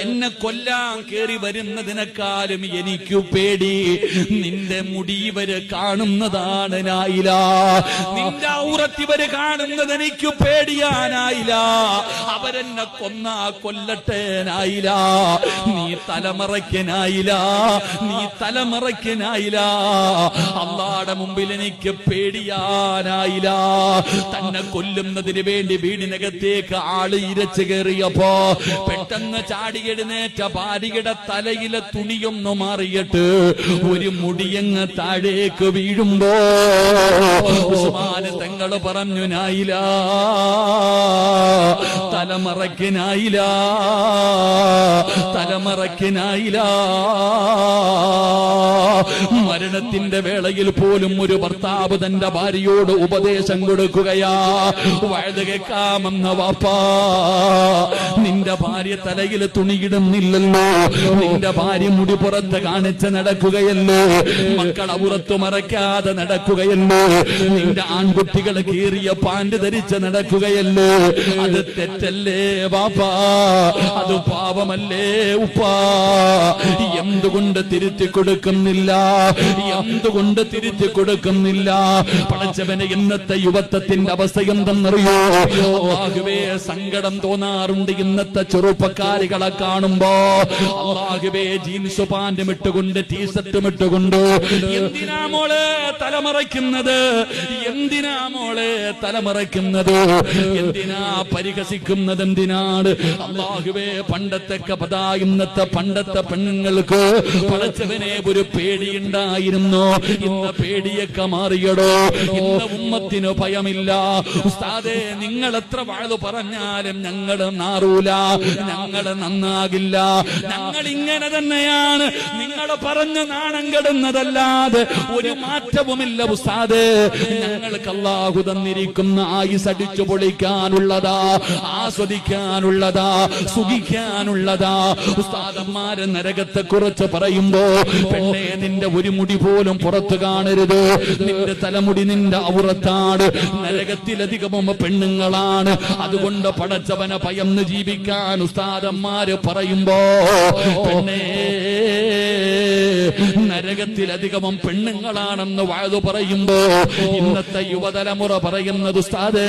എന്നെ കൊല്ലാൻ കേറി വരുന്നതിനേക്കാളും എനിക്ക് പേടി നിന്റെ മുടിവര് കാണുന്നതാണ് നായില. നിന്റെ ഔറത്തിവര് കാണുന്നത് എനിക്ക് പേടിയാനായില്ല. അവരെന്നെ കൊന്നാ കൊല്ലട്ടെ നായില. നീ തലമറയ്ക്കനായില്ല, നീ തലമറയ്ക്കനായില്ല. അള്ളാടെ മുമ്പിൽ എനിക്ക് പേടിയാനായില്ല. തന്നെ കൊല്ലുന്നതിന് വേണ്ടി വീടിനകത്തേക്ക് ആള് ഇരച്ചു കയറിയപ്പോ പെട്ടെന്ന് ചാടി എഴുന്നേറ്റ ഭാര്യയുടെ തലയിലെ തുണിയൊന്നു മാറിയിട്ട് ഒരു മുടിയങ്ങ് താഴേക്ക് വീഴുമ്പോ ഉസ്മാന് തങ്ങൾ പറഞ്ഞു നായില, തലമറയ്ക്കനായില്ല, തലമറയ്ക്കനായില്ല. മരണത്തിന്റെ വേളയിൽ പോലും ഒരു ഭർത്താവ് തന്റെ ഭാര്യയോട് ഉപദേശം കൊടുക്കുകയാ. വഴുത് കേൾക്കാമെന്ന വാപ്പാ, നിന്റെ ഭാര്യ തലയിൽ തുണിയിടുന്നില്ലല്ലോ, നിന്റെ ഭാര്യ മുടി പുറത്ത് കാണിച്ച് നടക്കുകയല്ലോ, മക്കൾ ഔറത്ത് മറയ്ക്കാതെ നടക്കുകയല്ലോ, നിന്റെ ആൺകുട്ടികൾ കീറിയ പാന്റ് ധരിച്ച് നടക്കുകയല്ലോ. അത് തെറ്റല്ലേ വാപ്പാ, അത് പാപമല്ലേ ഉപ്പാ? എന്തുകൊണ്ട് തിരുത്തി കൊടുക്കുന്നില്ല, എന്തുകൊണ്ട് തിരുത്തി കൊടുക്കുന്നില്ല? പടച്ചവനെ, ഇന്നത്തെ യുവത്വത്തിന്റെ അവസ്ഥ എന്തെന്നറിയോ? അല്ലാഹുവേ, സങ്കടം തോന്നാറുണ്ട് ഇന്നത്തെ ചെറുപ്പക്കാരികളെ കാണുമ്പോ. അല്ലാഹുവേ, ജീൻസ് പാന്റും ഇട്ടുകൊണ്ട് ടീഷർട്ടും ഇട്ടുകൊണ്ട് എന്തിനാ മോളെ തലമറയ്ക്കുന്നത്? എന്തിനാ മോളെ തലമറയ്ക്കുന്നത്? എന്തിനാ പരിഹസിക്കുന്നത്? എന്തിനാണ്? അല്ലാഹുവേ, പണ്ടത്തെ കപത ഇന്നത്തെ പണ്ടത്തെ പെണ്ണുങ്ങൾക്ക് പടച്ചവനെ ഒരു പേടിയുണ്ടായിരുന്നു. ഇന്ന് പേടിയൊക്കെ മാറിയടോ. ഇന്ന് ഉമ്മത്തിന് ഭയമില്ല. ഉസ്താദേ, നിങ്ങൾ എത്ര വാഴ് പറഞ്ഞാലും ഞങ്ങൾ നാറൂല, ഞങ്ങൾ നന്നാകില്ല, ഞങ്ങൾ ഇങ്ങനെ തന്നെയാണ്. നിങ്ങൾ പറഞ്ഞ് നാണം കെടുന്നതല്ലാതെ ഒരു മാറ്റവുമില്ല ഉസ്താദേ. ഞങ്ങൾക്ക് അല്ലാഹു തന്നിരിക്കുന്ന ആയുസ് അടിച്ചു പൊളിക്കാനുള്ളതാ, ആസ്വദിക്കാനുള്ളതാ, സുഖിക്കാനുള്ളതാ. ഉസ്താദന്മാരെ നരകത്തെ കുറിച്ച് പറയുമ്പോ, പെണ്ണേ, നിന്റെ ഒരു മുടി പോലും പുറത്തു കാണരുത്, നിന്റെ തലമുടി നിന്റെ ഔറത്താണ്. നരകത്തിലധികവും പെണ്ണുങ്ങളാണ്. അതുകൊണ്ട് പടച്ചവനെ ഭയന്ന് ജീവിക്കാൻ ഉസ്താദന്മാര് പറയുമ്പോ, പെണ്ണേ, നരകത്തിലധികവും പെണ്ണുങ്ങളാണെന്ന് വാഴു പറയുമ്പോ ഇന്നത്തെ യുവതലമുറ പറയുന്നത്, ഉസ്താദേ